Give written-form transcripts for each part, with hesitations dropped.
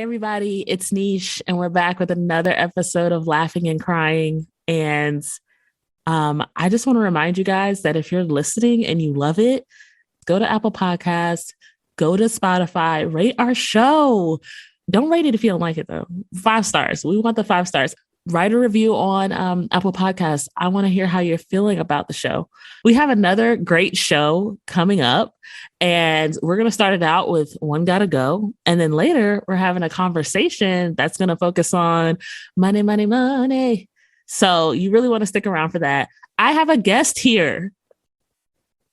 Everybody, it's Niche, and we're back with another episode of Laughing and Crying. And I just want to remind you guys that if you're listening and you love it, go to Apple Podcasts, go to Spotify, rate our show. Don't rate it if you don't like it, though. 5 stars. We want the 5 stars. Write a review on Apple Podcasts. I want to hear how you're feeling about the show. We have another great show coming up, and we're going to start it out with One Gotta Go. And then later, we're having a conversation that's going to focus on money, money, money. So you really want to stick around for that. I have a guest here,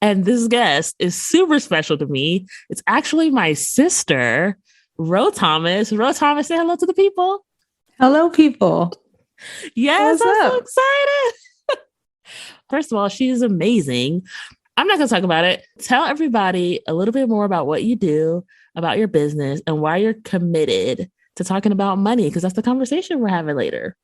and this guest is super special to me. It's actually my sister, Rho Thomas. Rho Thomas, say hello to the people. Hello, people. Yes, I'm so excited. First of all, she is amazing. I'm not going to talk about it. Tell everybody a little bit more about what you do, about your business, and why you're committed to talking about money, because that's the conversation we're having later.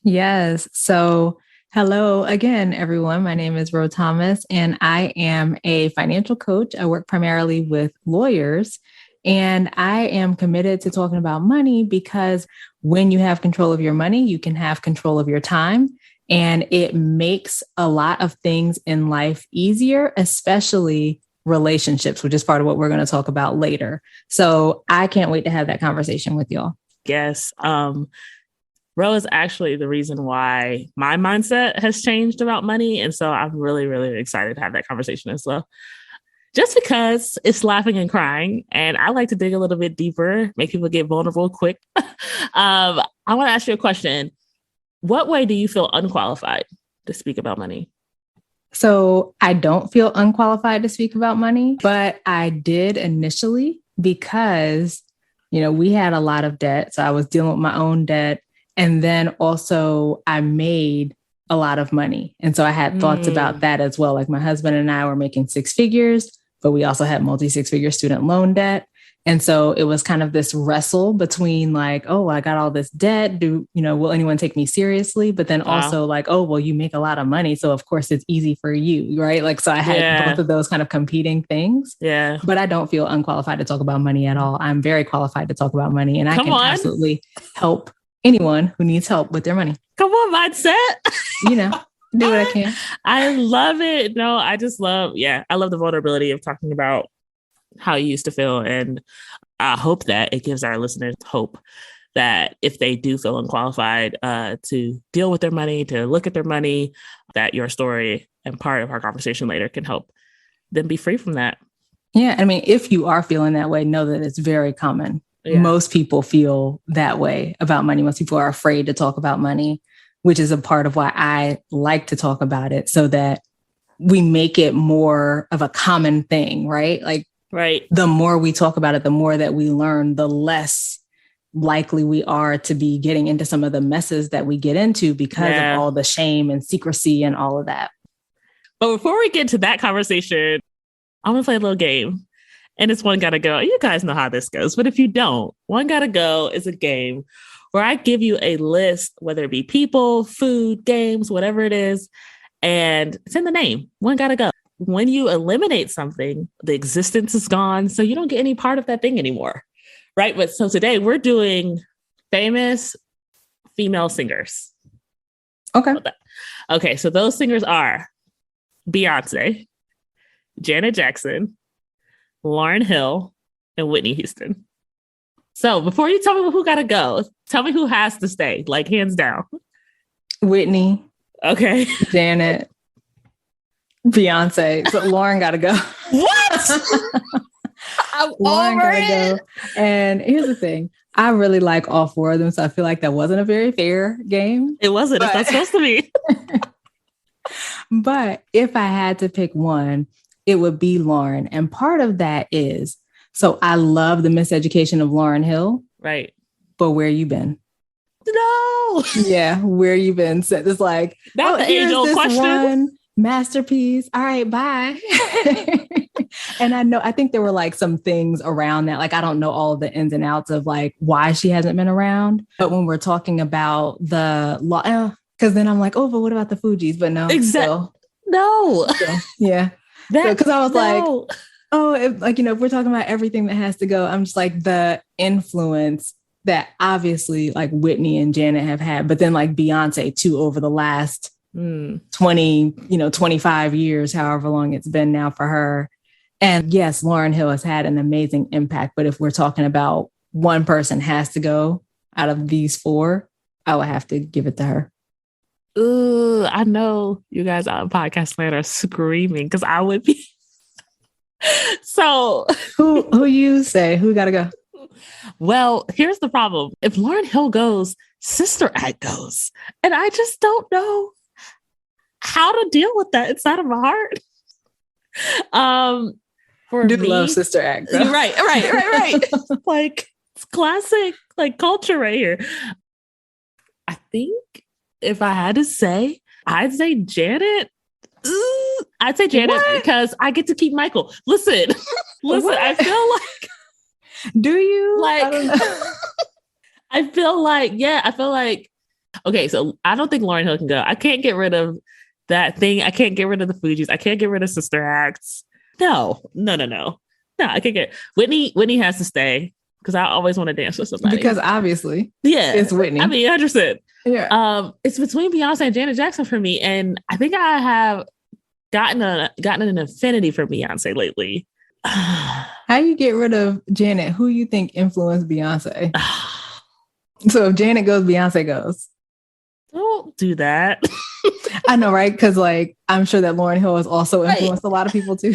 Yes. So hello again, everyone. My name is Rho Thomas, and I am a financial coach. I work primarily with lawyers, and I am committed to talking about money because when you have control of your money, you can have control of your time. And it makes a lot of things in life easier, especially relationships, which is part of what we're going to talk about later. So I can't wait to have that conversation with y'all. Yes. Rho is actually the reason why my mindset has changed about money. And so I'm really, really excited to have that conversation as well. Just because it's laughing and crying, and I like to dig a little bit deeper, make people get vulnerable quick. I want to ask you a question. What way do you feel unqualified to speak about money? So I don't feel unqualified to speak about money, but I did initially because, we had a lot of debt. So I was dealing with my own debt. And then also I made a lot of money. And so I had thoughts about that as well. Like my husband and I were making 6 figures, but we also had multi-6-figure student loan debt. And so it was kind of this wrestle between like, oh, I got all this debt. Will anyone take me seriously? But then also like, oh, well, you make a lot of money. So of course it's easy for you, right? Like, so I had both of those kind of competing things. Yeah. But I don't feel unqualified to talk about money at all. I'm very qualified to talk about money, and I can absolutely help anyone who needs help with their money. Come on, mindset. Do what I can. I love it. No, I just love, I love the vulnerability of talking about how you used to feel. And I hope that it gives our listeners hope that if they do feel unqualified to deal with their money, to look at their money, that your story and part of our conversation later can help them be free from that. Yeah. I mean, if you are feeling that way, know that it's very common. Yeah. Most people feel that way about money. Most people are afraid to talk about money, which is a part of why I like to talk about it, so that we make it more of a common thing, right? Like, right. The more we talk about it, the more that we learn, the less likely we are to be getting into some of the messes that we get into because of all the shame and secrecy and all of that. But before we get to that conversation, I'm going to play a little game. And it's One Gotta Go. You guys know how this goes. But if you don't, One Gotta Go is a game where I give you a list, whether it be people, food, games, whatever it is. And it's in the name. One gotta go. When you eliminate something, the existence is gone. So you don't get any part of that thing anymore. Right. But so today we're doing famous female singers. Okay. So those singers are Beyonce, Janet Jackson, Lauryn Hill, and Whitney Houston. So before you tell me who gotta go, tell me who has to stay, like hands down. Whitney. Okay. Janet. Beyonce. So Lauryn gotta go. What? Lauryn gotta go. And here's the thing. I really like all 4 of them. So I feel like that wasn't a very fair game. It wasn't. It's not supposed to be. But if I had to pick one, it would be Lauryn. And part of that is, so I love the miseducation of Lauryn Hill. Right. But where you been? No. Yeah. Where you been? So it's like, that's the age-old question. One masterpiece. All right, bye. And I think there were like some things around that. Like, I don't know all of the ins and outs of like why she hasn't been around. But when we're talking about the law, because then I'm like, oh, but what about the Fugees? But no. Exactly. No. So, yeah. Because I was like, oh, if we're talking about everything that has to go, I'm just like, the influence that obviously like Whitney and Janet have had, but then like Beyonce too over the last 20, 25 years, however long it's been now for her. And yes, Lauryn Hill has had an amazing impact. But if we're talking about one person has to go out of these four, I would have to give it to her. Ooh, I know you guys on podcast land are screaming because I would be. So who you say? Who got to go? Well, here's the problem. If Lauryn Hill goes, Sister Act goes. And I just don't know how to deal with that inside of my heart. For do me, love Sister Act. Though. Right. Like it's classic, like culture right here. I think if I had to say, I'd say Janet. I'd say Janet because I get to keep Michael. Listen, what? I feel like. Do you? Like, I don't know. I feel like, okay, so I don't think Lauryn Hill can go. I can't get rid of that thing. I can't get rid of the Fugees. I can't get rid of Sister Acts. No, I can't get Whitney has to stay because I always want to dance with somebody. Because obviously, it's Whitney. I mean, 100%. Yeah. It's between Beyonce and Janet Jackson for me, and I think I have gotten an affinity for Beyonce lately. How you get rid of Janet? Who you think influenced Beyonce? So if Janet goes, Beyonce goes. Don't do that. I know, right? Because like I'm sure that Lauryn Hill has also influenced a lot of people too.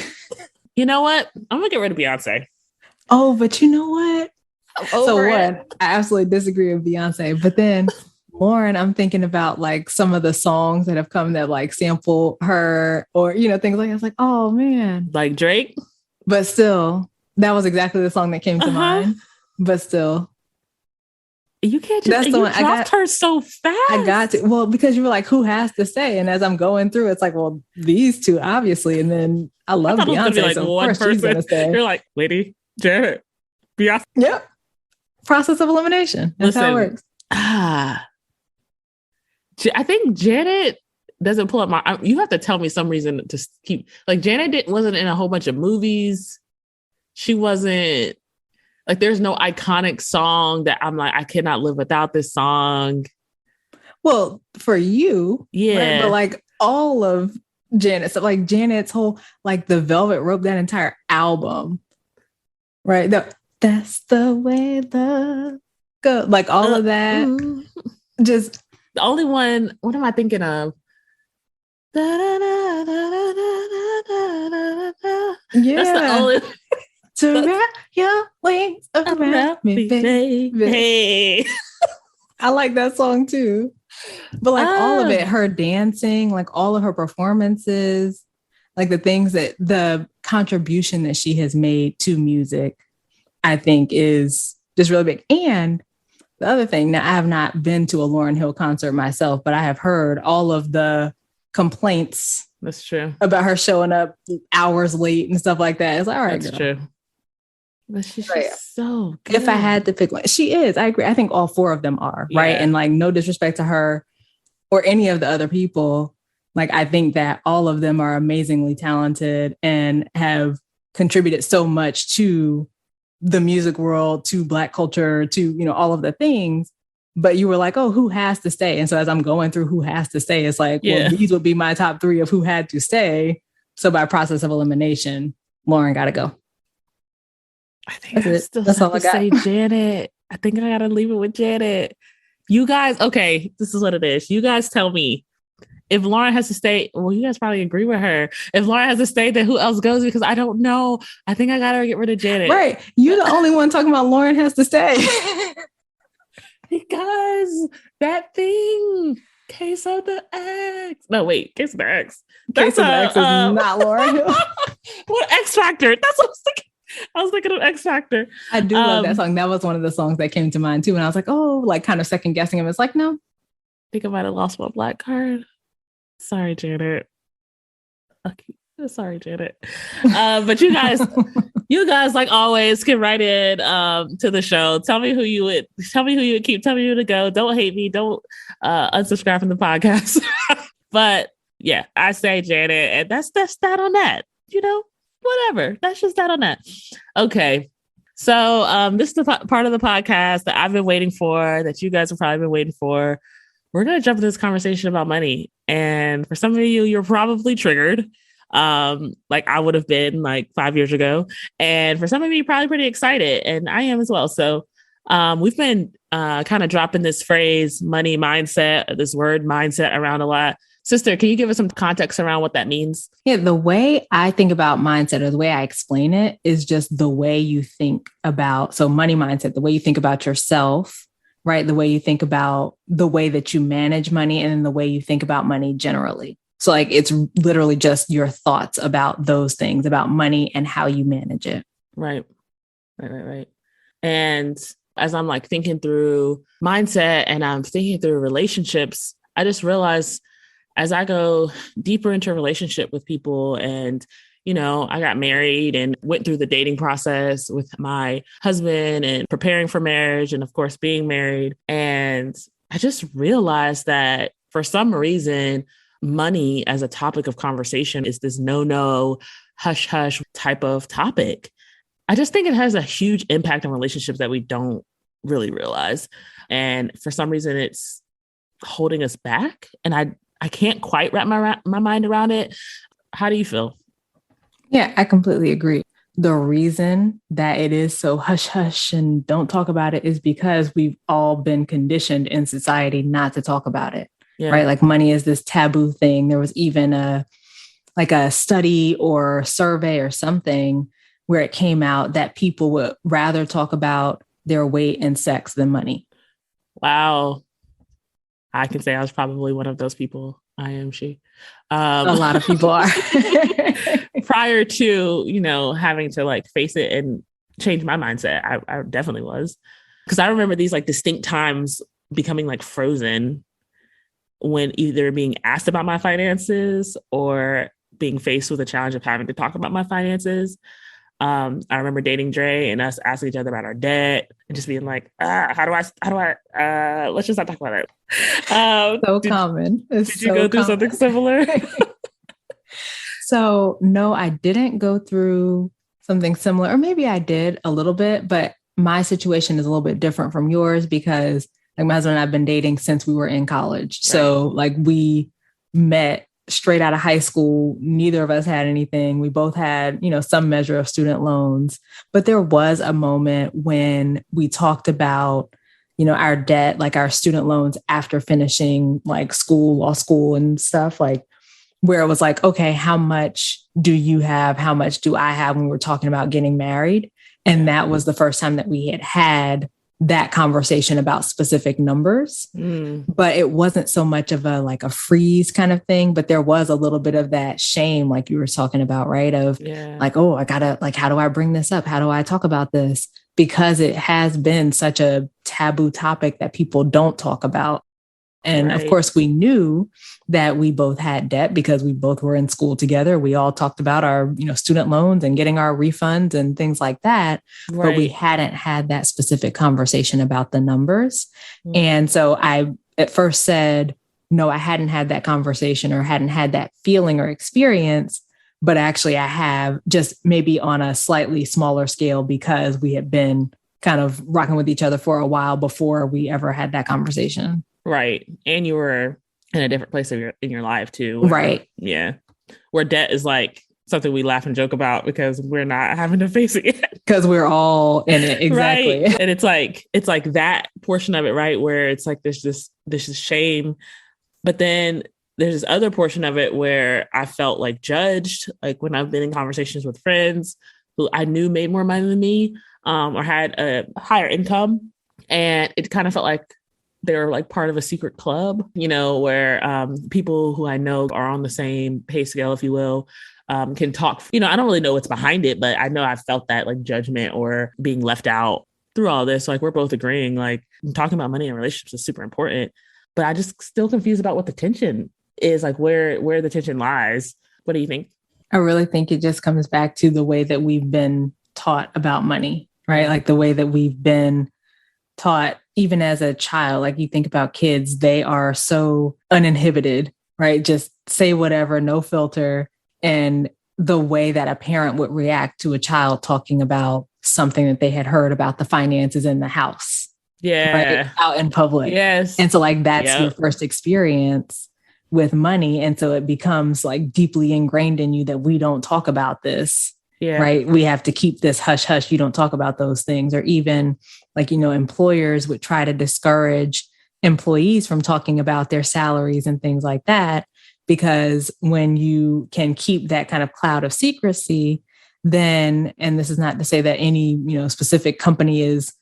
You know what? I'm gonna get rid of Beyonce. Oh, but you know what? So I absolutely disagree with Beyonce. But then Lauryn, I'm thinking about like some of the songs that have come that like sample her or things like that. It's like, oh man. Like Drake. But still, that was exactly the song that came to mind. But still. You can't just you dropped her so fast. I got to. Well, because you were like, who has to say? And as I'm going through, it's like, well, these two, obviously. And then I love Beyonce. Like so of course she's gonna stay. You're like, lady, Janet, Beyonce. Yep. Process of elimination. That's how it works. I think Janet doesn't pull up my. You have to tell me some reason to keep. Like Janet wasn't in a whole bunch of movies. She wasn't. Like there's no iconic song that I'm like I cannot live without this song. Well, for you, yeah, right? But like all of Janet, so like Janet's whole like the Velvet Rope, that entire album, right? That's the way the go, like all of that. Just the only one. What am I thinking of? Yeah, that's the only. To wrap your wings around me, baby. Hey. I like that song too. But like all of it, her dancing, like all of her performances, like the things that the contribution that she has made to music, I think is just really big. And the other thing, now I have not been to a Lauryn Hill concert myself, but I have heard all of the complaints. That's true. About her showing up hours late and stuff like that. It's like, all right, that's girl. true. But she's just so good. If I had to pick one, she is. I agree. I think all four of them are, right? And like, no disrespect to her or any of the other people. Like, I think that all of them are amazingly talented and have contributed so much to the music world, to Black culture, to, all of the things. But you were like, oh, who has to stay? And so as I'm going through who has to stay, it's like, well, these would be my top three of who had to stay. So by process of elimination, Lauryn got to go. I think that's all I got. Say Janet. I think I gotta leave it with Janet. You guys, okay, this is what it is. You guys tell me if Lauryn has to stay. Well, you guys probably agree with her. If Lauryn has to stay, then who else goes? Because I don't know. I think I gotta get rid of Janet. Right, you're the only one talking about Lauryn has to stay because that thing. Case of the X. No, wait, Case of the X. Case of the X is not Lauryn Hill. What X Factor? That's what I was thinking. I was thinking of X Factor. I do love that song. That was one of the songs that came to mind too. And I was like, oh, like kind of second guessing him. It's like, no. I think I might have lost my black card. Sorry, Janet. Okay. Sorry, Janet. But you guys, like always, can write in to the show. Tell me who you would keep. Tell me who to go. Don't hate me. Don't unsubscribe from the podcast. But yeah, I say Janet, and that's that on that. Whatever. That's just that on that. Okay. So this is the part of the podcast that I've been waiting for, that you guys have probably been waiting for. We're going to jump into this conversation about money. And for some of you, you're probably triggered, like I would have been like 5 years ago. And for some of you, probably pretty excited. And I am as well. So we've been kind of dropping this phrase, money mindset, this word mindset around a lot. Sister, can you give us some context around what that means? Yeah, the way I think about mindset, or the way I explain it, is just the way you think about, so money mindset, the way you think about yourself, right? The way you think about the way that you manage money, and then the way you think about money generally. So like, it's literally just your thoughts about those things, about money and how you manage it. Right. And as I'm like thinking through mindset and I'm thinking through relationships, I just realized as I go deeper into a relationship with people, and, you know, I got married and went through the dating process with my husband and preparing for marriage and, of course, being married. And I just realized that for some reason, money as a topic of conversation is this no, hush, hush type of topic. I just think it has a huge impact on relationships that we don't really realize. And for some reason, it's holding us back. And I can't quite wrap my mind around it. How do you feel? Yeah, I completely agree. The reason that it is so hush hush and don't talk about it is because we've all been conditioned in society not to talk about it, right? Like money is this taboo thing. There was even a study or survey or something where it came out that people would rather talk about their weight and sex than money. Wow. I can say I was probably one of those people. I am she. A lot of people are. Prior to, you know, having to like face it and change my mindset, I definitely was. Because I remember these like distinct times becoming like frozen when either being asked about my finances or being faced with the challenge of having to talk about my finances. I remember dating Dre and us asking each other about our debt and just being like, how do I, let's just not talk about it. Common. Did you go through something similar? So no, I didn't go through something similar, or maybe I did a little bit, but my situation is a little bit different from yours because like my husband and I've been dating since we were in college. Right. So like we met straight out of high school. Neither of us had anything. We both had, you know, some measure of student loans, but there was a moment when we talked about, you know, our debt, like our student loans after finishing like school, law school and stuff, like where it was like, okay, how much do you have? How much do I have when we were talking about getting married? And that was the first time that we had that conversation about specific numbers, but it wasn't so much of a freeze kind of thing, but there was a little bit of that shame, like you were talking about, right? Of like, oh, I gotta, like, how do I bring this up? How do I talk about this? Because it has been such a taboo topic that people don't talk about. And of course, we knew that we both had debt because we both were in school together. We all talked about our, you know, student loans and getting our refunds and things like that. Right. But we hadn't had that specific conversation about the numbers. And so I at first said, no, I hadn't had that conversation or hadn't had that feeling or experience. But actually, I have, just maybe on a slightly smaller scale because we had been kind of rocking with each other for a while before we ever had that conversation. Right. And you were in a different place in your life too. Right. Yeah. Where debt is like something we laugh and joke about because we're not having to face it yet. Because we're all in it. Exactly. Right. And it's like that portion of it, right? Where it's like there's this shame, but then there's this other portion of it where I felt like judged, like when I've been in conversations with friends who I knew made more money than me, or had a higher income. And it kind of felt like they were like part of a secret club, you know, where people who I know are on the same pay scale, if you will, can talk. You know, I don't really know what's behind it, but I know I've felt that like judgment or being left out through all this. Like we're both agreeing, like talking about money and relationships is super important, but I just still confused about what the tension is, like where the tension lies. What do you think? I really think it just comes back to the way that we've been taught about money, right? Like the way that we've been taught even as a child. Like you think about kids, they are so uninhibited, right? Just say whatever, no filter. And the way that a parent would react to a child talking about something that they had heard about the finances in the house. Yeah. Right? Out in public. Yes. And so like, that's your first experience with money. And so it becomes like deeply ingrained in you that we don't talk about this. Yeah. Right. We have to keep this hush hush. You don't talk about those things. Or even like, employers would try to discourage employees from talking about their salaries and things like that. Because when you can keep that kind of cloud of secrecy, then, and this is not to say that any, specific company is,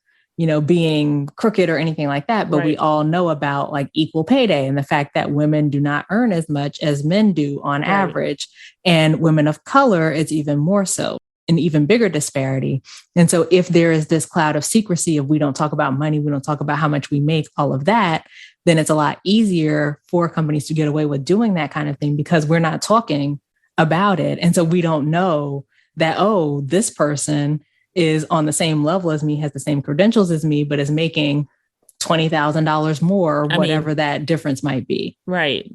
being crooked or anything like that, but we all know about like equal pay day and the fact that women do not earn as much as men do on average. And women of color, it's even more so, an even bigger disparity. And so if there is this cloud of secrecy of we don't talk about money, we don't talk about how much we make, all of that, then it's a lot easier for companies to get away with doing that kind of thing because we're not talking about it. And so we don't know that, oh, this person is on the same level as me, has the same credentials as me, but is making $20,000 more, or whatever that difference might be. Right.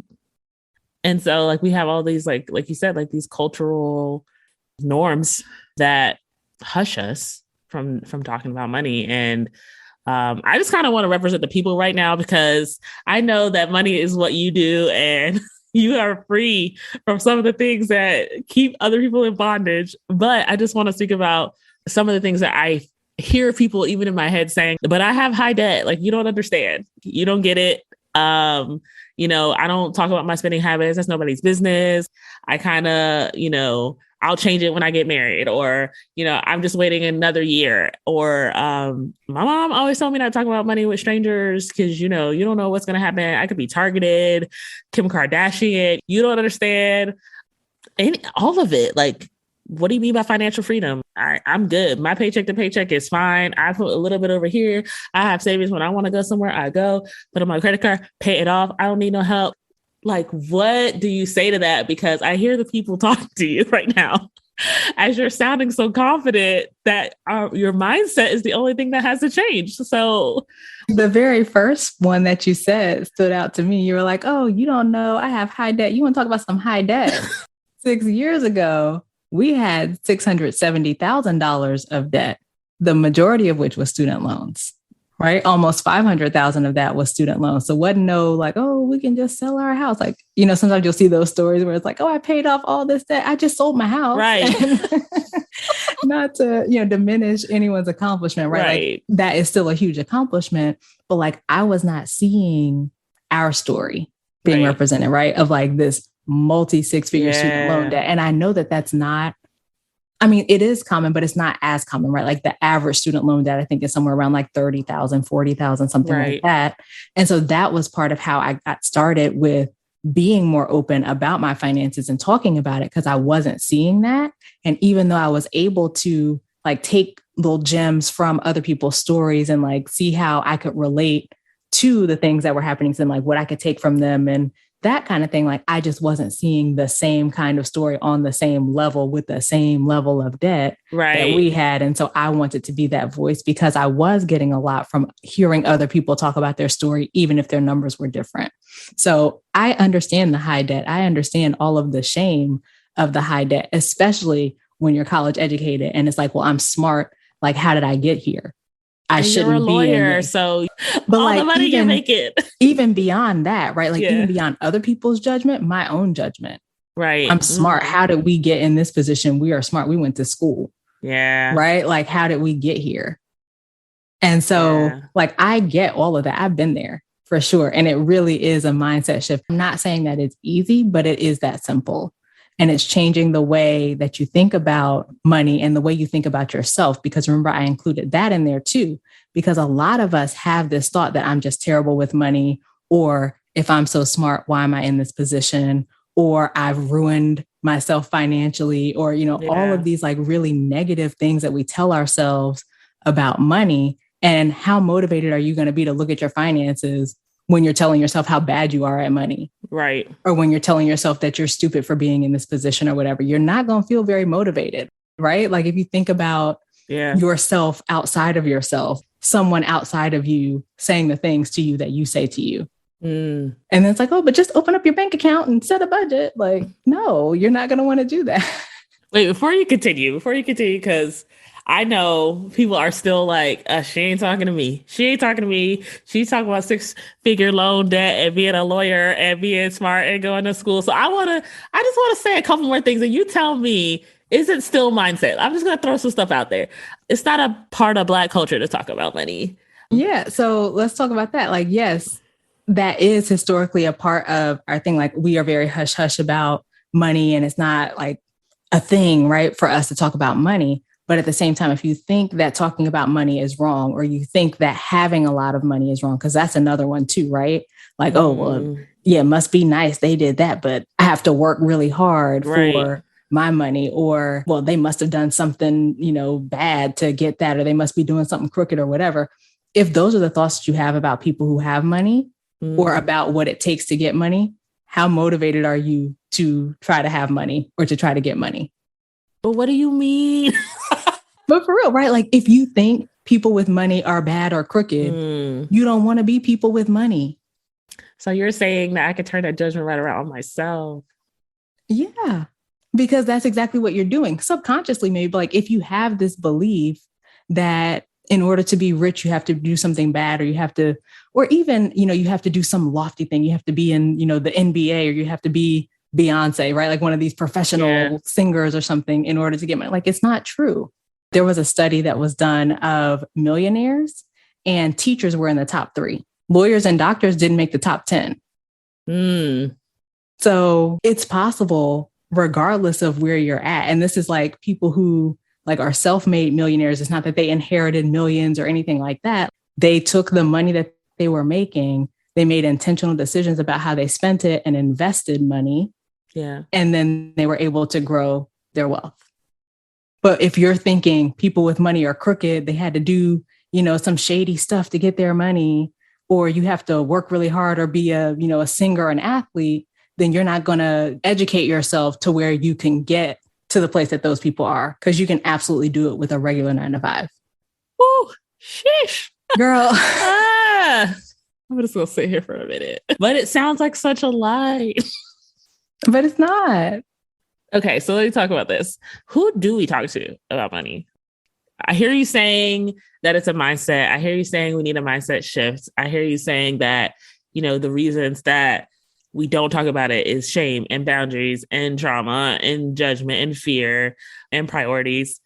And so like we have all these, like you said, like these cultural norms that hush us from talking about money. And I just kind of want to represent the people right now because I know that money is what you do and you are free from some of the things that keep other people in bondage. But I just want to speak about some of the things that I hear people even in my head saying, but I have high debt. Like, you don't understand. You don't get it. I don't talk about my spending habits. That's nobody's business. I kind of, I'll change it when I get married, or, I'm just waiting another year. Or my mom always told me not to talk about money with strangers because, you don't know what's going to happen. I could be targeted. Kim Kardashian, you don't understand all of it. Like, what do you mean by financial freedom? I'm good. My paycheck to paycheck is fine. I put a little bit over here. I have savings. When I want to go somewhere, I go, put on my credit card, pay it off. I don't need no help. Like, what do you say to that? Because I hear the people talking to you right now as you're sounding so confident that your mindset is the only thing that has to change. So the very first one that you said stood out to me. You were like, oh, you don't know, I have high debt. You want to talk about some high debt? 6 years ago, we had $670,000 of debt, the majority of which was student loans, right? Almost 500,000 of that was student loans. So wasn't no like, oh, we can just sell our house. Like, sometimes you'll see those stories where it's like, oh, I paid off all this debt. I just sold my house. Right. Not to, diminish anyone's accomplishment, right? Like, that is still a huge accomplishment. But like, I was not seeing our story being represented, right? Of like this multi-six-figure student loan debt. And I know that that's not, it is common, but it's not as common, right? Like the average student loan debt, I think, is somewhere around like 30,000, 40,000, something like that. And so that was part of how I got started with being more open about my finances and talking about it, because I wasn't seeing that. And even though I was able to like take little gems from other people's stories and like see how I could relate to the things that were happening to them, like what I could take from them and that kind of thing. Like, I just wasn't seeing the same kind of story on the same level with the same level of debt that we had. And so I wanted to be that voice because I was getting a lot from hearing other people talk about their story, even if their numbers were different. So I understand the high debt. I understand all of the shame of the high debt, especially when you're college educated. And it's like, well, I'm smart. Like, how did I get here? I shouldn't be a lawyer, so but all the money you make it. Even beyond that, right? Like even beyond other people's judgment, my own judgment. Right. I'm smart. How did we get in this position? We are smart. We went to school. Yeah. Right. Like, how did we get here? And so like, I get all of that. I've been there for sure. And it really is a mindset shift. I'm not saying that it's easy, but it is that simple. And it's changing the way that you think about money and the way you think about yourself. Because remember, I included that in there too, because a lot of us have this thought that I'm just terrible with money, or if I'm so smart, why am I in this position? Or I've ruined myself financially, or, all of these like really negative things that we tell ourselves about money. And how motivated are you going to be to look at your finances when you're telling yourself how bad you are at money? Right. Or when you're telling yourself that you're stupid for being in this position or whatever, you're not going to feel very motivated, right? Like if you think about yourself outside of yourself, someone outside of you saying the things to you that you say to you. And then it's like, oh, but just open up your bank account and set a budget. Like, no, you're not going to want to do that. Wait, before you continue, because I know people are still like, she ain't talking to me. She ain't talking to me. She's talking about 6-figure loan debt and being a lawyer and being smart and going to school. So I just want to say a couple more things and you tell me, is it still mindset? I'm just going to throw some stuff out there. It's not a part of Black culture to talk about money. Yeah. So let's talk about that. Like, yes, that is historically a part of our thing. Like, we are very hush hush about money, and it's not like a thing, right, for us to talk about money. But at the same time, if you think that talking about money is wrong, or you think that having a lot of money is wrong, because that's another one too, right? Like, oh, well, yeah, it must be nice they did that, but I have to work really hard for my money, or, well, they must have done something, bad to get that, or they must be doing something crooked or whatever. If those are the thoughts that you have about people who have money or about what it takes to get money, how motivated are you to try to have money or to try to get money? But what do you mean? But for real, right? Like, if you think people with money are bad or crooked, you don't want to be people with money. So you're saying that I could turn that judgment right around on myself. Yeah, because that's exactly what you're doing. Subconsciously, maybe, like, if you have this belief that in order to be rich, you have to do something bad, or you have to, or even, you have to do some lofty thing. You have to be in, the NBA, or you have to be Beyonce, right? Like one of these professional singers or something in order to get money. Like, it's not true. There was a study that was done of millionaires, and teachers were in the top 3. Lawyers and doctors didn't make the top 10. So it's possible regardless of where you're at. And this is like people who like are self-made millionaires. It's not that they inherited millions or anything like that. They took the money that they were making, they made intentional decisions about how they spent it and invested money. Yeah. And then they were able to grow their wealth. But if you're thinking people with money are crooked, they had to do, some shady stuff to get their money, or you have to work really hard or be a singer or an athlete, then you're not going to educate yourself to where you can get to the place that those people are, because you can absolutely do it with a regular 9-to-5. Woo, sheesh. Girl. I'm just going to sit here for a minute. But it sounds like such a lie. But it's not. Okay, so let me talk about this. Who do we talk to about money? I hear you saying that it's a mindset. I hear you saying we need a mindset shift. I hear you saying that, the reasons that we don't talk about it is shame and boundaries and trauma and judgment and fear and priorities.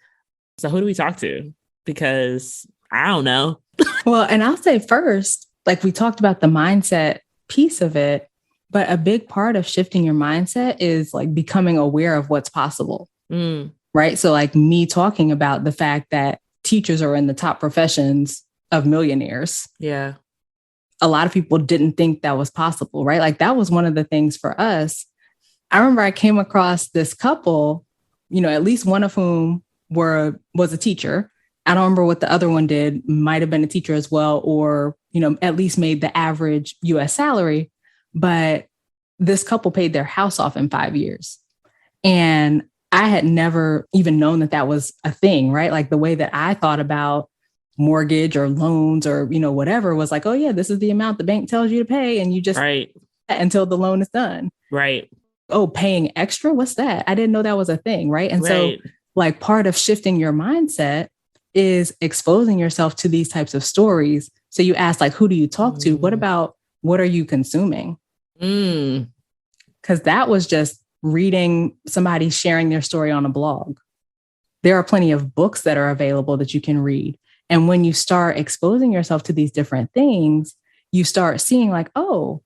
So who do we talk to? Because I don't know. Well, and I'll say first, like, we talked about the mindset piece of it, but a big part of shifting your mindset is like becoming aware of what's possible. Right. So like me talking about the fact that teachers are in the top professions of millionaires. Yeah. A lot of people didn't think that was possible, right? Like, that was one of the things for us. I remember I came across this couple, at least one of whom was a teacher. I don't remember what the other one did, might have been a teacher as well, or, at least made the average US salary. But this couple paid their house off in 5 years. And I had never even known that that was a thing, right? Like, the way that I thought about mortgage or loans or, whatever was like, oh yeah, this is the amount the bank tells you to pay. And you just until the loan is done. Right. Oh, paying extra. What's that? I didn't know that was a thing. Right. And so like part of shifting your mindset is exposing yourself to these types of stories. So you ask, like, who do you talk to? What are you consuming? Because that was just reading somebody sharing their story on a blog. There are plenty of books that are available that you can read. And when you start exposing yourself to these different things, you start seeing like, oh,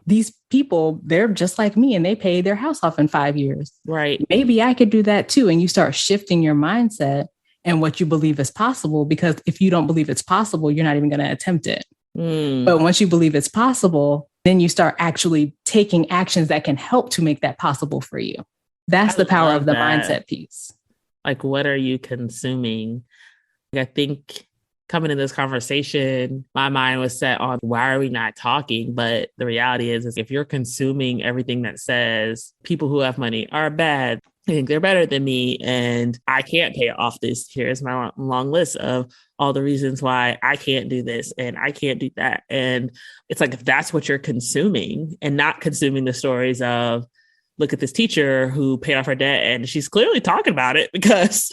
these people, they're just like me and they paid their house off in 5 years. Right. Maybe I could do that too. And you start shifting your mindset and what you believe is possible, because if you don't believe it's possible, you're not even going to attempt it. But once you believe it's possible, then you start actually taking actions that can help to make that possible for you. That's the power of the mindset piece. Like, what are you consuming? I think coming in this conversation, my mind was set on why are we not talking? But the reality is if you're consuming everything that says people who have money are bad, I think they're better than me, and I can't pay off this. Here's my long list of all the reasons why I can't do this and I can't do that. And it's like, if that's what you're consuming and not consuming the stories of, look at this teacher who paid off her debt and she's clearly talking about it because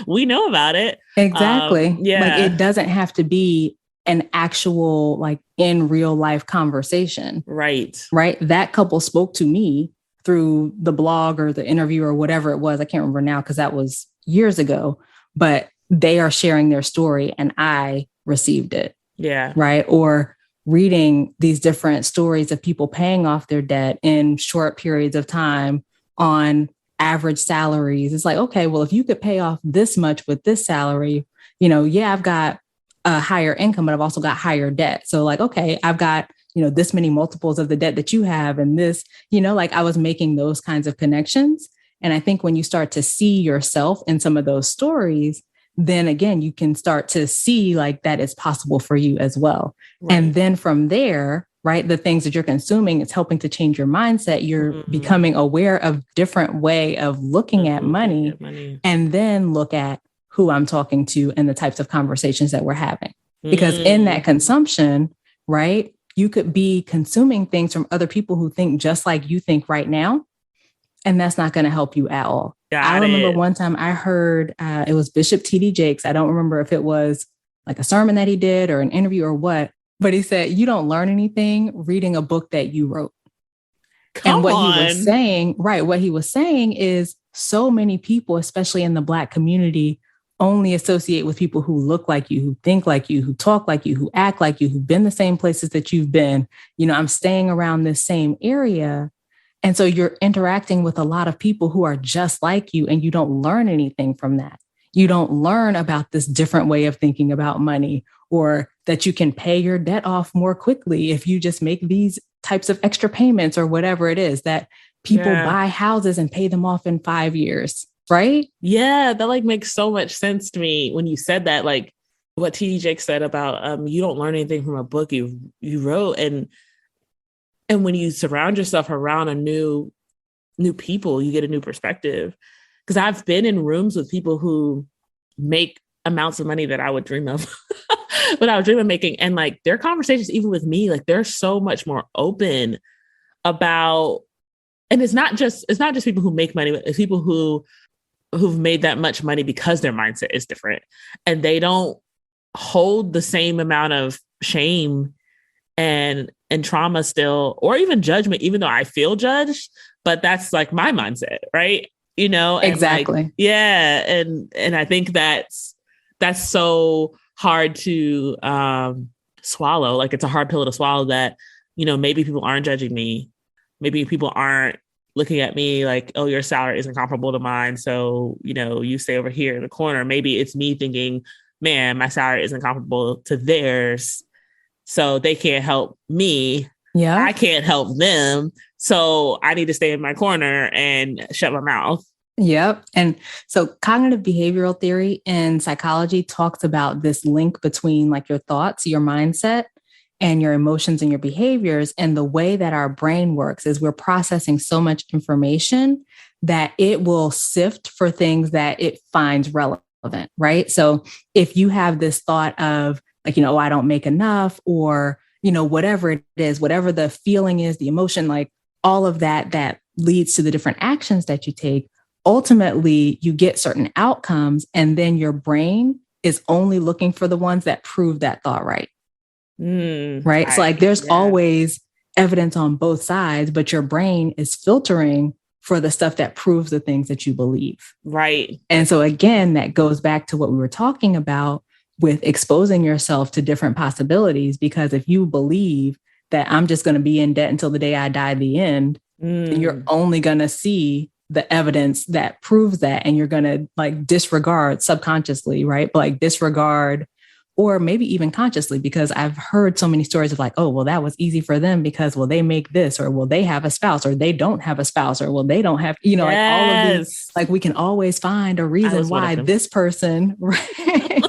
We know about it. Exactly. Like Yeah. it doesn't have to be an actual, like in real life conversation. Right. Right. That couple spoke to me through the blog or the interview or whatever it was. I can't remember now because that was years ago, but they are sharing their story and I received it. Yeah. Right. Or reading these different stories of people paying off their debt in short periods of time on average salaries. It's like, okay, well, if you could pay off this much with this salary, yeah, I've got a higher income, but I've also got higher debt. So like, okay, I've got, this many multiples of the debt that you have. And this, like I was making those kinds of connections. And I think when you start to see yourself in some of those stories, then again, you can start to see like that is possible for you as well. Right. And then from there, right, the things that you're consuming, it's helping to change your mindset. You're becoming aware of different way of looking at money, and then look at who I'm talking to and the types of conversations that we're having. Because in that consumption, right, you could be consuming things from other people who think just like you think right now. And that's not going to help you at all. I remember one time I heard it was Bishop T.D. Jakes. I don't remember if it was like a sermon that he did or an interview or what, but he said, you don't learn anything reading a book that you wrote. And what he was saying, right, what he was saying is so many people, especially in the Black community, only associate with people who look like you, who think like you, who talk like you, who act like you, who've been the same places that you've been. I'm staying around this same area. And so you're interacting with a lot of people who are just like you, and you don't learn anything from that. You don't learn about this different way of thinking about money, or that you can pay your debt off more quickly if you just make these types of extra payments or whatever it is, that people buy houses and pay them off in 5 years, right? Yeah, that like makes so much sense to me when you said that, like what T.D. Jakes said about you don't learn anything from a book you wrote. And when you surround yourself around a new people, you get a new perspective. Because I've been in rooms with people who make amounts of money that I would dream of, but I would dream of making. And like their conversations, even with me, like they're so much more open about, and it's not just people who make money, but it's people who've made that much money because their mindset is different. And they don't hold the same amount of shame and trauma still, or even judgment, even though I feel judged, but that's like my mindset, right? And exactly. Like, yeah. And I think that's so hard to swallow. Like it's a hard pill to swallow that, maybe people aren't judging me. Maybe people aren't looking at me like, oh, your salary isn't comparable to mine. So, you stay over here in the corner. Maybe it's me thinking, man, my salary isn't comparable to theirs. So they can't help me. Yeah. I can't help them. So I need to stay in my corner and shut my mouth. Yep. And so cognitive behavioral theory in psychology talks about this link between like your thoughts, your mindset, and your emotions and your behaviors. And the way that our brain works is we're processing so much information that it will sift for things that it finds relevant, right? So if you have this thought of like, oh, I don't make enough, or, whatever it is, whatever the feeling is, the emotion, like all of that leads to the different actions that you take. Ultimately, you get certain outcomes, and then your brain is only looking for the ones that prove that thought right. Right. So like there's always evidence on both sides, but your brain is filtering for the stuff that proves the things that you believe. Right. And so again, that goes back to what we were talking about with exposing yourself to different possibilities, because if you believe that I'm just going to be in debt until the day I die, the end, then you're only going to see the evidence that proves that. And you're going to like disregard subconsciously, right? But like disregard, or maybe even consciously, because I've heard so many stories of like, oh, well, that was easy for them because, well, they make this, or well, they have a spouse, or they don't have a spouse, or well, they don't have, like all of these, like we can always find a reason why this person, right?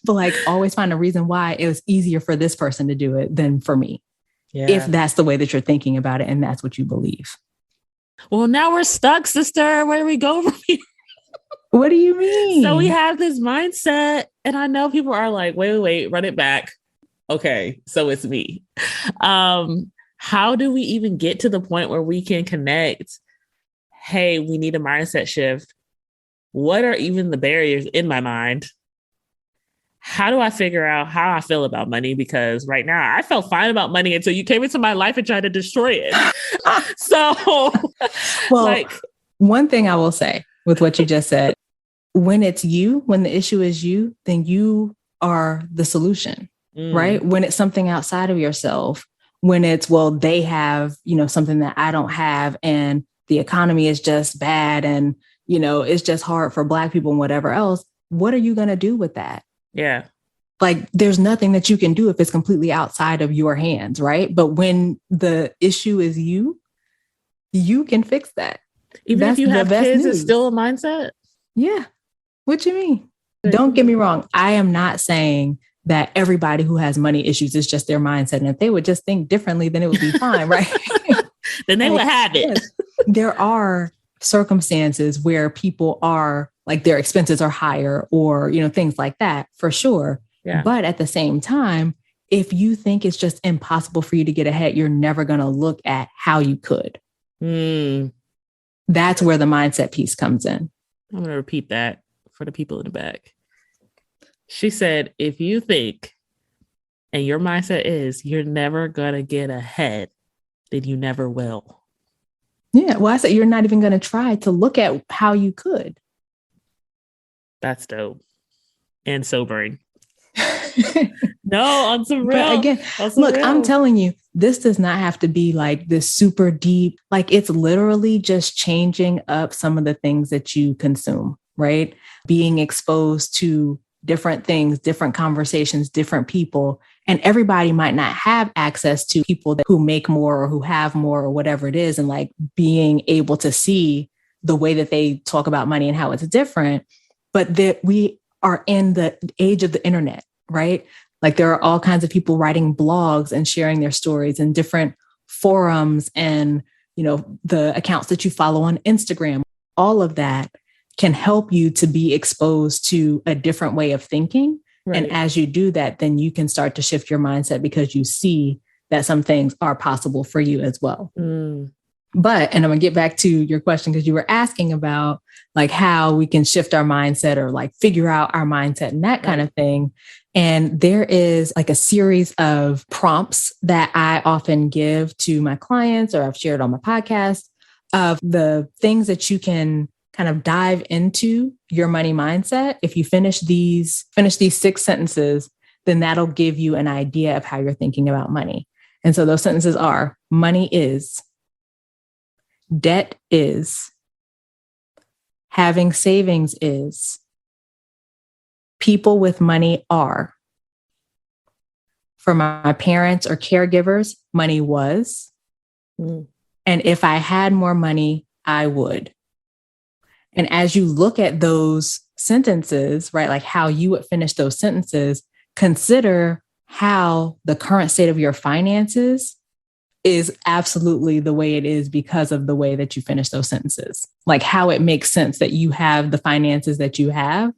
But like always find a reason why it was easier for this person to do it than for me. Yeah. If that's the way that you're thinking about it and that's what you believe. Well, now we're stuck, sister. Where do we go from here? What do you mean? So we have this mindset, and I know people are like, wait, run it back. Okay, so it's me. How do we even get to the point where we can connect? Hey, we need a mindset shift. what are even the barriers in my mind? How do I figure out how I feel about money? Because right now I felt fine about money until you came into my life and tried to destroy it. So, well, like, one thing I will say with what you just said, when it's you, when the issue is you, then you are the solution, right? When it's something outside of yourself, when it's, well, they have, something that I don't have, and the economy is just bad, and, it's just hard for Black people and whatever else. What are you going to do with that? Yeah. Like, there's nothing that you can do if it's completely outside of your hands, right? But when the issue is you can fix that. Even if you have kids, it's still a mindset? Yeah. What you mean? Don't get me wrong. I am not saying that everybody who has money issues is just their mindset. And if they would just think differently, then it would be fine, right? Then they would have it. Yes. There are circumstances where people are like, their expenses are higher, or, things like that, for sure. Yeah. But at the same time, if you think it's just impossible for you to get ahead, you're never going to look at how you could. That's where the mindset piece comes in. I'm going to repeat that for the people in the back. She said, if you think and your mindset is you're never going to get ahead, then you never will. Yeah. Well, I said you're not even going to try to look at how you could. That's dope and sobering. No, on some real. But again, look, real. I'm telling you, this does not have to be like this super deep. Like, it's literally just changing up some of the things that you consume, right? Being exposed to different things, different conversations, different people. And everybody might not have access to people who make more or who have more or whatever it is. And like being able to see the way that they talk about money and how it's different. But that we are in the age of the internet, right? Like, there are all kinds of people writing blogs and sharing their stories in different forums, and, the accounts that you follow on Instagram. All of that can help you to be exposed to a different way of thinking. Right. And as you do that, then you can start to shift your mindset because you see that some things are possible for you as well. But, and I'm going to get back to your question, because you were asking about like how we can shift our mindset or like figure out our mindset and that kind of thing. And there is like a series of prompts that I often give to my clients, or I've shared on my podcast, of the things that you can kind of dive into your money mindset. If you finish these 6 sentences, then that'll give you an idea of how you're thinking about money. And so those sentences are: money is, debt is, having savings is, people with money are, for my parents or caregivers, money was, and if I had more money, I would. And as you look at those sentences, right, like how you would finish those sentences, consider how the current state of your finances is absolutely the way it is because of the way that you finish those sentences. Like how it makes sense that you have the finances that you have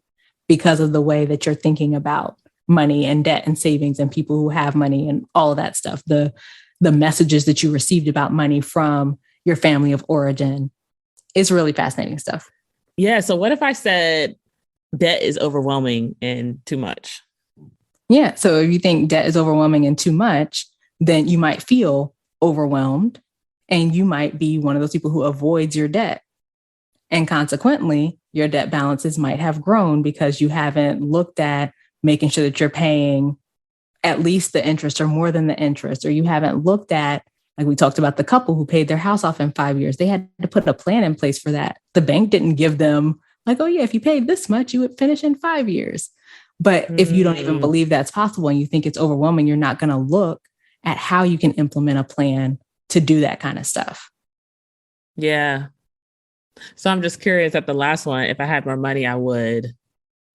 because of the way that you're thinking about money and debt and savings and people who have money and all of that stuff. The messages that you received about money from your family of origin is really fascinating stuff. Yeah. So what if I said debt is overwhelming and too much? Yeah. So if you think debt is overwhelming and too much, then you might feel overwhelmed, and you might be one of those people who avoids your debt. And consequently, your debt balances might have grown because you haven't looked at making sure that you're paying at least the interest or more than the interest, or you haven't looked at, like we talked about the couple who paid their house off in 5 years. They had to put a plan in place for that. The bank didn't give them like, oh yeah, if you paid this much, you would finish in 5 years. But if you don't even believe that's possible and you think it's overwhelming, you're not going to look at how you can implement a plan to do that kind of stuff. Yeah. So I'm just curious at the last one, if I had more money, I would,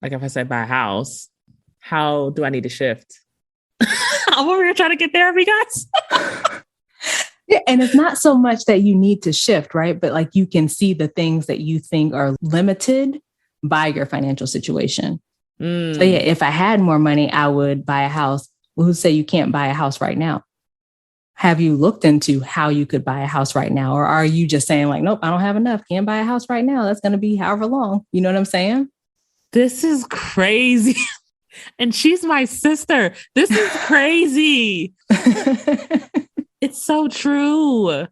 like if I said buy a house, how do I need to shift? I'm over here trying to get therapy, guys. Yeah, and it's not so much that you need to shift, right? But like you can see the things that you think are limited by your financial situation. So yeah, if I had more money, I would buy a house. Well, who say you can't buy a house right now? have you looked into how you could buy a house right now? Or are you just saying like, nope, I don't have enough. Can't buy a house right now. That's going to be however long. You know what I'm saying? This is crazy. And she's my sister. This is crazy. It's so true. I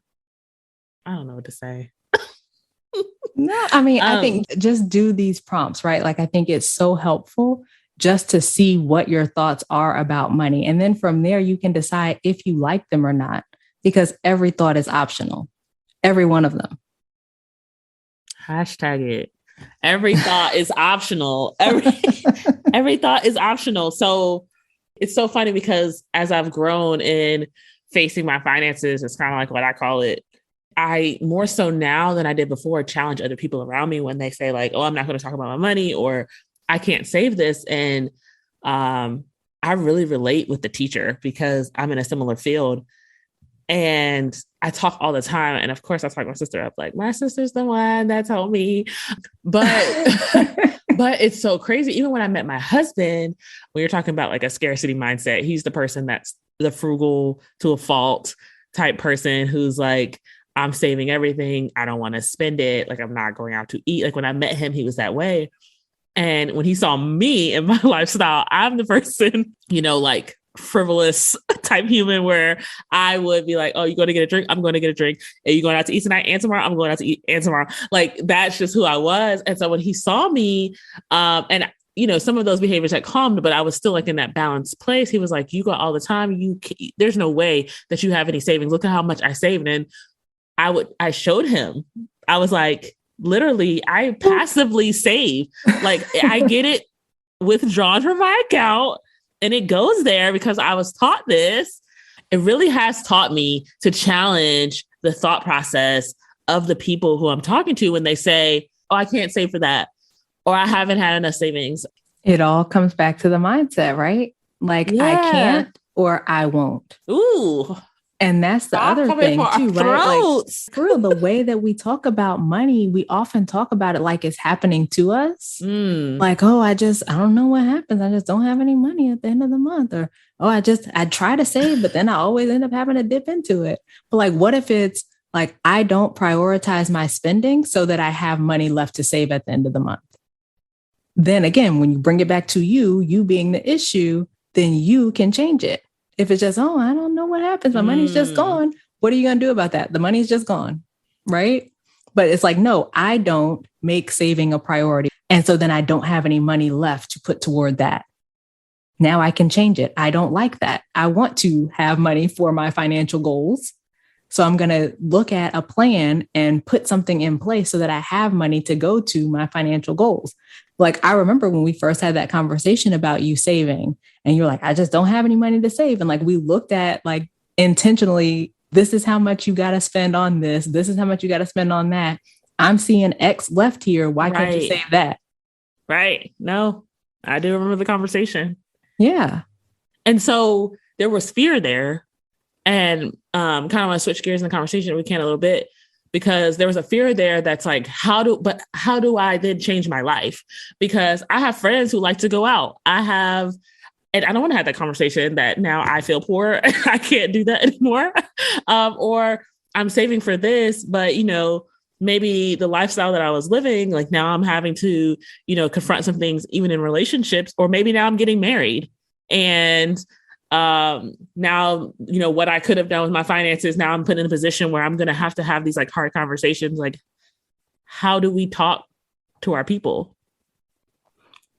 don't know what to say. No, I mean, I think just do these prompts, right? Like, I think it's so helpful just to see what your thoughts are about money. And then from there, you can decide if you like them or not, because every thought is optional. Every one of them. Hashtag it. Every thought is optional. Every thought is optional. So it's so funny because as I've grown in facing my finances, it's kind of like what I call it. I more so now than I did before challenge other people around me when they say like, oh, I'm not going to talk about my money or I can't save this. And I really relate with the teacher because I'm in a similar field. And I talk all the time. And of course, I talk my sister up like, my sister's the one that told me. But but it's so crazy. Even when I met my husband, when you're talking about like a scarcity mindset, he's the person that's the frugal to a fault type person who's like, I'm saving everything. I don't want to spend it. Like, I'm not going out to eat. Like, when I met him, he was that way. And when he saw me and my lifestyle, I'm the person, like frivolous type human where I would be like, oh, you going to get a drink? I'm going to get a drink. Are you going out to eat tonight and tomorrow? I'm going out to eat and tomorrow. Like, that's just who I was. And so when he saw me, and some of those behaviors had calmed, but I was still like in that balanced place. He was like, you go all the time. There's no way that you have any savings. Look at how much I saved. And I showed him, I was like, literally, I passively save. Like, I get it withdrawn from my account and it goes there because I was taught this. It really has taught me to challenge the thought process of the people who I'm talking to when they say, oh, I can't save for that, or I haven't had enough savings. It all comes back to the mindset, right? Like, yeah. I can't or I won't. Ooh. And that's the other thing too, right? Like, for real, the way that we talk about money, we often talk about it like it's happening to us. Like, oh, I don't know what happens. I just don't have any money at the end of the month. Or, oh, I try to save, but then I always end up having to dip into it. But like, what if it's like, I don't prioritize my spending so that I have money left to save at the end of the month? Then again, when you bring it back to you being the issue, then you can change it. If it's just, oh, I don't know what happens. My money's just gone. What are you going to do about that? The money's just gone. Right. But it's like, no, I don't make saving a priority. And so then I don't have any money left to put toward that. Now I can change it. I don't like that. I want to have money for my financial goals. So I'm going to look at a plan and put something in place so that I have money to go to my financial goals. Like, I remember when we first had that conversation about you saving and you're like, I just don't have any money to save. And like, we looked at like intentionally, this is how much you got to spend on this. This is how much you got to spend on that. I'm seeing X left here. Why can't you save that? Right. No, I do remember the conversation. Yeah. And so there was fear there. And kind of want to switch gears in the conversation. We can a little bit. Because there was a fear there that's like, how do I then change my life? Because I have friends who like to go out. And I don't want to have that conversation that now I feel poor. I can't do that anymore. Or I'm saving for this, but maybe the lifestyle that I was living, like now I'm having to, confront some things even in relationships, or maybe now I'm getting married and now, what I could have done with my finances, now I'm put in a position where I'm going to have these like hard conversations. Like, how do we talk to our people?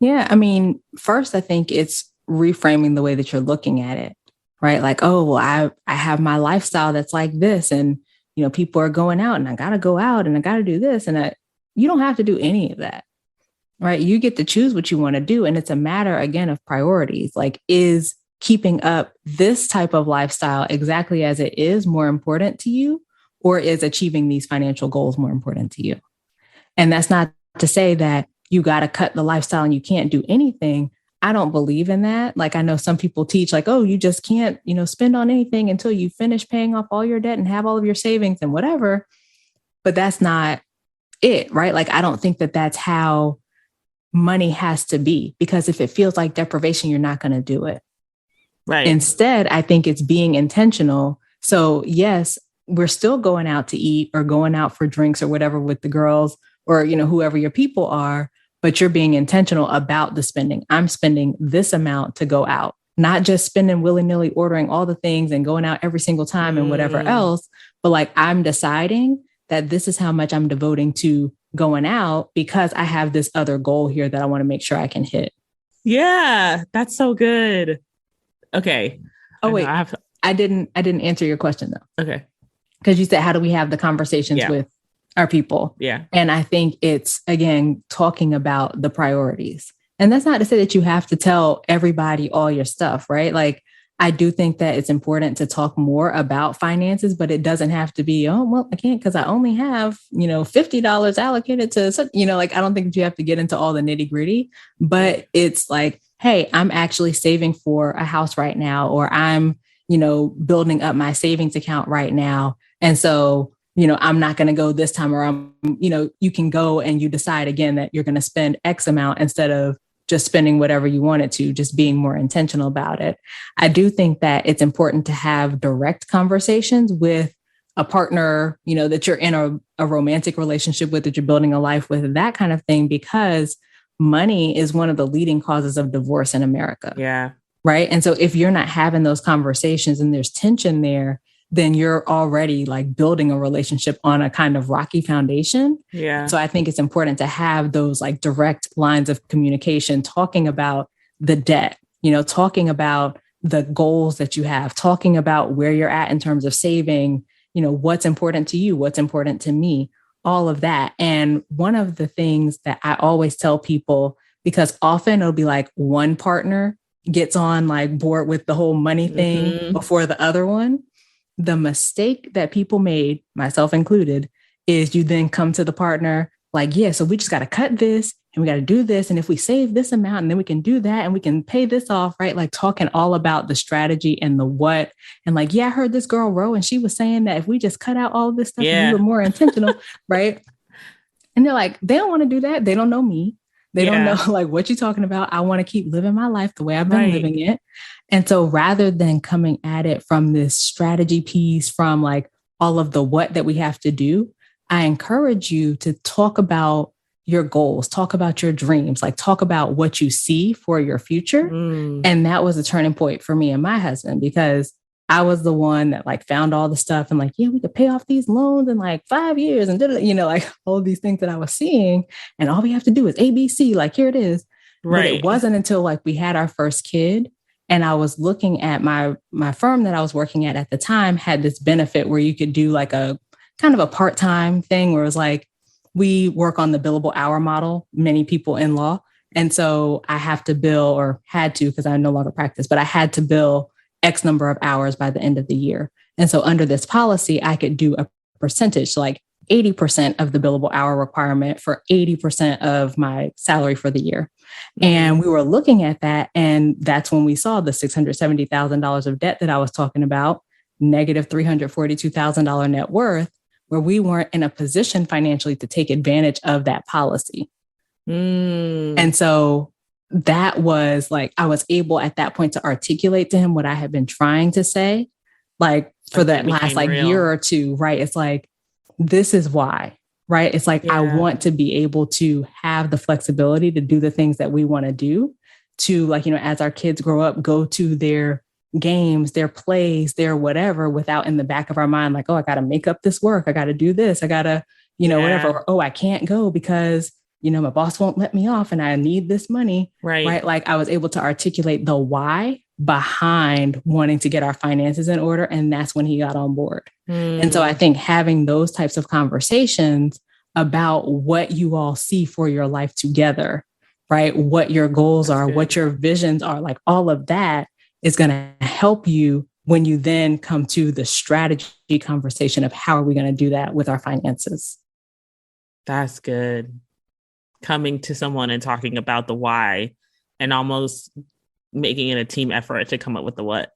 Yeah. I mean, first, I think it's reframing the way that you're looking at it, right? Like, oh, well, I have my lifestyle that's like this, and, people are going out and I got to go out and I got to do this. And you don't have to do any of that, right? You get to choose what you want to do. And it's a matter, again, of priorities. Like, is keeping up this type of lifestyle exactly as it is more important to you, or is achieving these financial goals more important to you? And that's not to say that you got to cut the lifestyle and you can't do anything. I don't believe in that. Like, I know some people teach like, oh, you just can't, spend on anything until you finish paying off all your debt and have all of your savings and whatever. But that's not it, right? Like, I don't think that that's how money has to be, because if it feels like deprivation, you're not going to do it. Right. Instead, I think it's being intentional So yes, we're still going out to eat or going out for drinks or whatever with the girls or, whoever your people are, but you're being intentional about the spending. I'm spending this amount to go out, not just spending willy-nilly ordering all the things and going out every single time and whatever else, but like I'm deciding that this is how much I'm devoting to going out because I have this other goal here that I want to make sure I can hit. Yeah, that's so good. Okay. Oh, wait, I didn't answer your question though. Okay. Because you said, how do we have the conversations with our people? Yeah. And I think it's, again, talking about the priorities. And that's not to say that you have to tell everybody all your stuff, right? Like, I do think that it's important to talk more about finances, but it doesn't have to be, oh, well, I can't because I only have, $50 allocated to such, like, I don't think you have to get into all the nitty gritty, but it's like, hey, I'm actually saving for a house right now, or I'm, building up my savings account right now. And so, I'm not going to go this time, or you can go and you decide again that you're going to spend X amount instead of just spending whatever you wanted to, just being more intentional about it. I do think that it's important to have direct conversations with a partner, that you're in a romantic relationship with, that you're building a life with, that kind of thing, because money is one of the leading causes of divorce in America. Yeah. Right. And so if you're not having those conversations and there's tension there, then you're already like building a relationship on a kind of rocky foundation. Yeah. So I think it's important to have those like direct lines of communication, talking about the debt, talking about the goals that you have, talking about where you're at in terms of saving, what's important to you, what's important to me, all of that. And one of the things that I always tell people, because often it'll be like one partner gets on like board with the whole money thing before the other one. The mistake that people made, myself included, is you then come to the partner like, yeah, so we just got to cut this and we got to do this. And if we save this amount and then we can do that and we can pay this off, right? Like talking all about the strategy and the what. And like, yeah, I heard this girl Rho and she was saying that if we just cut out all this stuff and we were more intentional, right? And they're like, they don't want to do that. They don't know me. They don't know like what you're talking about. I want to keep living my life the way I've been living it. And so rather than coming at it from this strategy piece, from like all of the what that we have to do, I encourage you to talk about your goals, talk about your dreams, like talk about what you see for your future. And that was a turning point for me and my husband, because I was the one that like found all the stuff and like, yeah, we could pay off these loans in like 5 years and like all these things that I was seeing. And all we have to do is ABC, like here it is. Right. But it wasn't until like we had our first kid and I was looking at my firm that I was working at the time had this benefit where you could do like a kind of a part-time thing where it was like, we work on the billable hour model, many people in law. And so I have to bill, or had to, because I no longer practice, but I had to bill X number of hours by the end of the year. And so under this policy, I could do a percentage, like 80% of the billable hour requirement for 80% of my salary for the year. And we were looking at that. And that's when we saw the $670,000 of debt that I was talking about, negative $342,000 net worth, where we weren't in a position financially to take advantage of that policy. And so that was like, I was able at that point to articulate to him what I had been trying to say, like for that last like year or two, right? It's like, this is why, right? It's like, I want to be able to have the flexibility to do the things that we want to do, to like, as our kids grow up, go to their games, their plays, their whatever, without in the back of our mind, like, oh, I got to make up this work. I got to do this. I got to, whatever. Or, oh, I can't go because my boss won't let me off and I need this money. Right. Like I was able to articulate the why behind wanting to get our finances in order. And that's when he got on board. And so I think having those types of conversations about what you all see for your life together, right? What your goals are, what your visions are, like all of that is going to help you when you then come to the strategy conversation of how are we going to do that with our finances. That's good. Coming to someone and talking about the why and almost making it a team effort to come up with the what.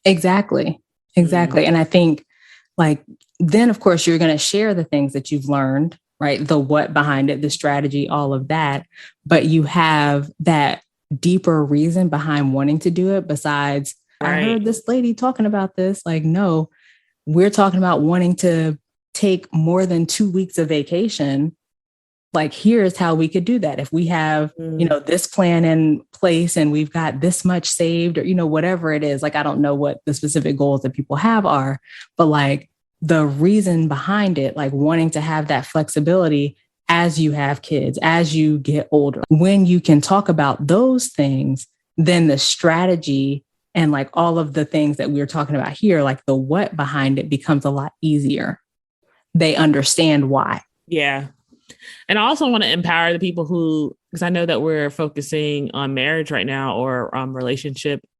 Exactly. And I think like, then of course you're going to share the things that you've learned, right? The what behind it, the strategy, all of that, but you have that deeper reason behind wanting to do it besides I Right. heard this lady talking about this. Like, no, we're talking about wanting to take more than 2 weeks of vacation. Like, here's how we could do that. If we have, this plan in place and we've got this much saved, or, whatever it is. Like, I don't know what the specific goals that people have are, but like the reason behind it, like wanting to have that flexibility as you have kids, as you get older, when you can talk about those things, then the strategy and like all of the things that we were talking about here, like the what behind it becomes a lot easier. They understand why. Yeah. And I also want to empower the people who, because I know that we're focusing on marriage right now, or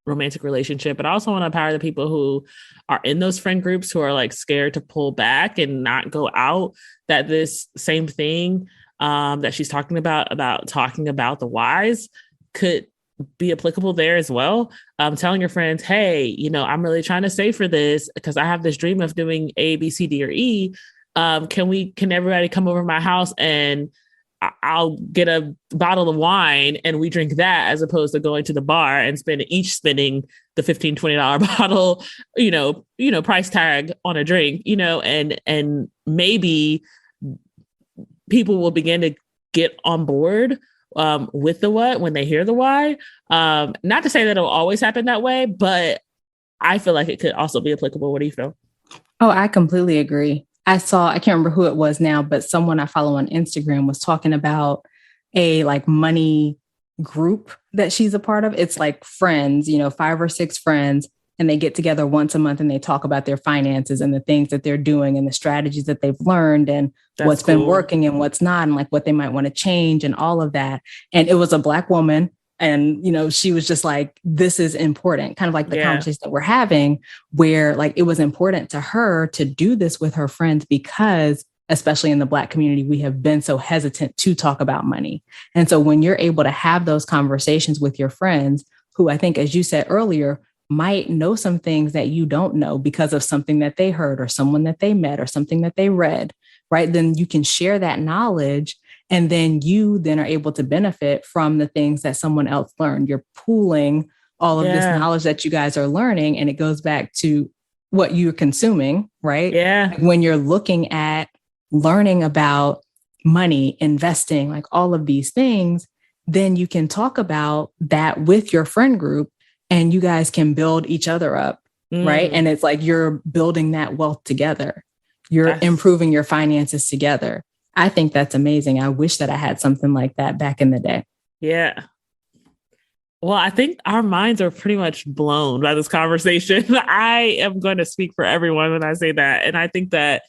romantic relationship, but I also want to empower the people who are in those friend groups who are like scared to pull back and not go out, that this same thing that she's talking about talking about the whys, could be applicable there as well. Telling your friends, hey, I'm really trying to save for this because I have this dream of doing A, B, C, D, or E. Can everybody come over to my house and I'll get a bottle of wine and we drink that, as opposed to going to the bar and spending the $15, $20 bottle, price tag on a drink, and maybe people will begin to get on board with the what when they hear the why. Not to say that it'll always happen that way, but I feel like it could also be applicable. What do you feel? Oh, I completely agree. I can't remember who it was now, but someone I follow on Instagram was talking about a like money group that she's a part of. It's like friends, 5 or 6 friends, and they get together once a month and they talk about their finances and the things that they're doing and the strategies that they've learned and what's been working and what's not, and like what they might want to change and all of that. And it was a Black woman. And, she was just like, this is important, kind of like the conversation that we're having, where like it was important to her to do this with her friends because, especially in the Black community, we have been so hesitant to talk about money. And so when you're able to have those conversations with your friends, who I think, as you said earlier, might know some things that you don't know because of something that they heard or someone that they met or something that they read, right? Then you can share that knowledge. And then you then are able to benefit from the things that someone else learned. You're pooling all of this knowledge that you guys are learning. And it goes back to what you're consuming, right? Yeah. Like when you're looking at learning about money, investing, like all of these things, then you can talk about that with your friend group and you guys can build each other up, right? And it's like you're building that wealth together. You're improving your finances together. I think that's amazing. I wish that I had something like that back in the day. Yeah. Well, I think our minds are pretty much blown by this conversation. I am going to speak for everyone when I say that. And I think that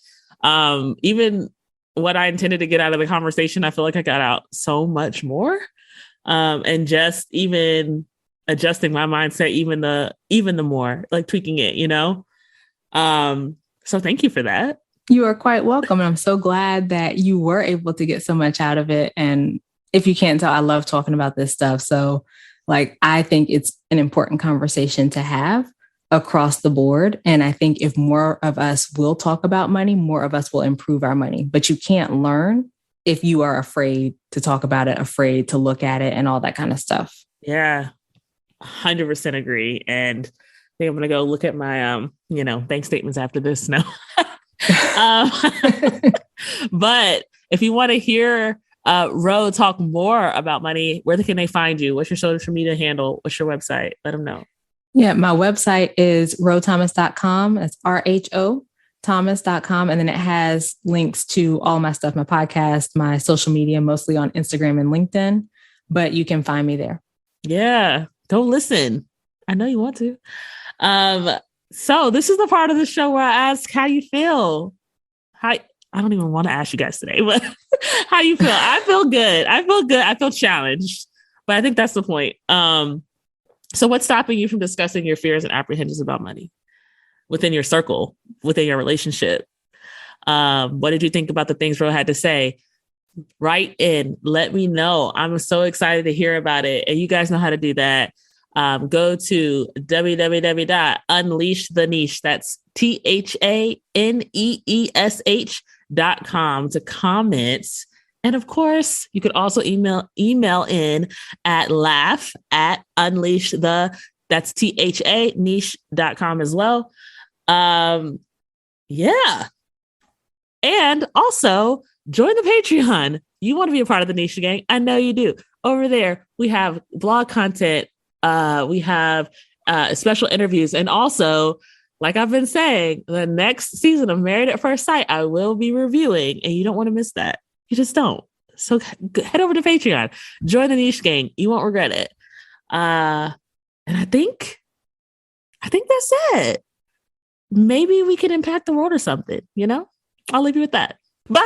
even what I intended to get out of the conversation, I feel like I got out so much more. And just even adjusting my mindset, even the more, like tweaking it, So thank you for that. You are quite welcome. And I'm so glad that you were able to get so much out of it. And if you can't tell, I love talking about this stuff. So like, I think it's an important conversation to have across the board. And I think if more of us will talk about money, more of us will improve our money. But you can't learn if you are afraid to talk about it, afraid to look at it and all that kind of stuff. Yeah, 100% agree. And I think I'm going to go look at my, bank statements after this now. But if you want to hear Rho talk more about money, where can they find you? What's your social media handle? What's your website? Let them know. Yeah, my website is rhothomas.com. That's RHO Thomas.com. And then it has links to all my stuff, my podcast, my social media, mostly on Instagram and LinkedIn, but you can find me there. Yeah, go listen. I know you want to. So this is the part of the show where I ask how you feel. I don't even want to ask you guys today, but how you feel? I feel good. I feel challenged, but I think that's the point. So what's stopping you from discussing your fears and apprehensions about money within your circle, within your relationship? What did you think about the things Rho had to say? Write in, let me know. I'm so excited to hear about it. And you guys know how to do that. Go to www.unleashtheneish. That's THANEESH.com to comment. And of course, you could also email in at laugh@unleashthe That's THA niche.com as well. Yeah. And also join the Patreon. You want to be a part of the Niche Gang? I know you do. Over there, we have blog content. We have special interviews. And also, like I've been saying, the next season of Married at First Sight, I will be reviewing, and you don't want to miss that. You just don't. So head over to Patreon. Join the Niche Gang. You won't regret it. And I think that's it. Maybe we can impact the world or something, you know? I'll leave you with that. Bye.